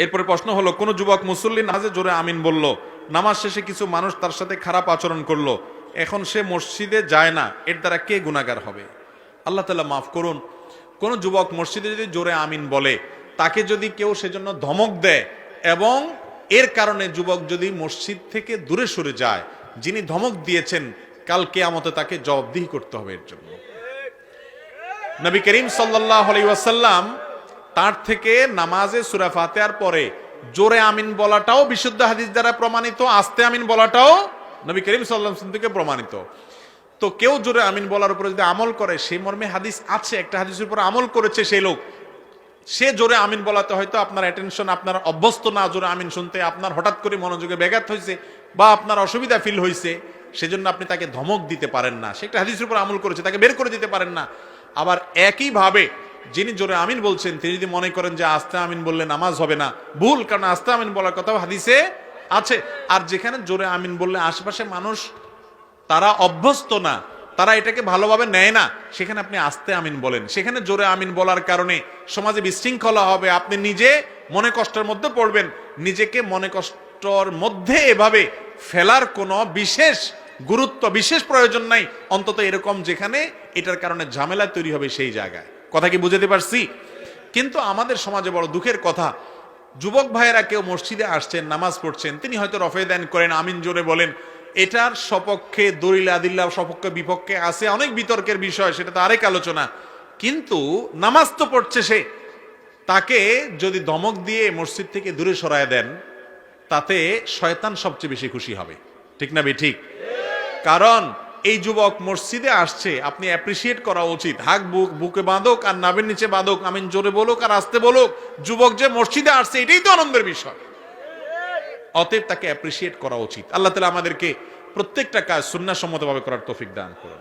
এরপরে প্রশ্ন হলো, কোন যুবক মুসল্লি নামাজে জোরে আমিন বলল, নামাজ শেষে কিছু মানুষ তার সাথে খারাপ আচরণ করলো, এখন সে মসজিদে যায় না, এর দ্বারা কে গুনাহগার হবে? আল্লাহ তাআলা মাফ করুন। কোন যুবক মসজিদে যদি জোরে আমিন বলে, তাকে যদি কেউ সেজন্য ধমক দেয় এবং এর কারণে যুবক যদি মসজিদ থেকে দূরে সরে যায়, যিনি ধমক দিয়েছেন কাল কিয়ামতে তাকে জবাবদিহি করতে হবে এর জন্য। নবী করিম সাল্লাল্লাহু আলাইহি ওয়াসাল্লাম তার থেকে নামাজে সূরা ফাতিহার পরে জোরে আমিন বলাটাও বিশুদ্ধ হাদিস দ্বারা প্রমাণিত, আস্তে আমিন বলাটাও নবী করিম সাল্লাল্লাহু আলাইহি ওয়াসাল্লাম থেকে প্রমাণিত। তো কেউ জোরে আমিন বলার উপরে যদি আমল করে, সেই মর্মে হাদিস আছে, একটা হাদিসের উপর আমল করেছে সেই লোক, সে জোরে আমিন বলাতে হয়তো আপনার অ্যাটেনশন, আপনার অভ্যস্ত না জোরে আমিন শুনতে, আপনার হঠাৎ করে মনোযোগে ব্যাঘাত হয়েছে বা আপনার অসুবিধা ফিল হয়েছে, সেজন্য আপনি তাকে ধমক দিতে পারেন না। সে একটা হাদিসের উপর আমল করেছে, তাকে বের করে দিতে পারেন না। আবার একইভাবে যিনি জোরে আমিন বলছেন তিনি যদি মনে করেন যে আস্তে আমিন বললে নামাজ হবে না, ভুল, কারণ আস্তে আমিন বলার কথাও হাদিসে আছে। আর যেখানে জোরে আমিন বললে আশেপাশে মানুষ তারা অভ্যস্ত না, তারা এটাকে ভালোভাবে নেয় না, সেখানে আপনি আস্তে আমিন বলেন। সেখানে জোরে আমিন বলার কারণে সমাজে বিশৃঙ্খলা হবে, আপনি নিজে মনে কষ্টের মধ্যে পড়বেন। নিজেকে মনে কষ্টর মধ্যে এভাবে ফেলার কোনো বিশেষ গুরুত্ব, বিশেষ প্রয়োজন নাই, অন্তত এরকম যেখানে এটার কারণে ঝামেলা তৈরি হবে সেই জায়গায়। কথা কি বুঝাতে পারছি? কিন্তু আমাদের সমাজে বড় দুঃখের কথা, যুবক ভাইয়েরা কেউ মসজিদে আসছেন, নামাজ পড়ছেন, তিনি হয়তো রফে দেন করেন, আমিন জোরে বলেন, এটার সপক্ষে দলিল আদিল্লাহ সপক্ষে বিপক্ষে আছে, অনেক বিতর্কের বিষয়, সেটা তো আরেক আলোচনা। কিন্তু নামাজ তো পড়ছে সে, তাকে যদি ধমক দিয়ে মসজিদ থেকে দূরে সরায় দেন, তাতে শয়তান সবচেয়ে বেশি খুশি হবে। ঠিক না ঠিক? কারণ এই যুবক মসজিদে আসছে, আপনি অ্যাপ্রিসিয়েট করা উচিত। হাক বুকে বাঁধক আর নাভির নিচে বাঁধক, আমিন জোরে বলুক আর আস্তে বলুক, যুবক যে মসজিদে আসছে এটাই তো আনন্দের বিষয়। অতএব তাকে অ্যাপ্রিসিয়েট করা উচিত। আল্লাহ তাআলা আমাদেরকে প্রত্যেকটা কাজ সুন্নাহসম্মতভাবে করার তৌফিক দান করুন।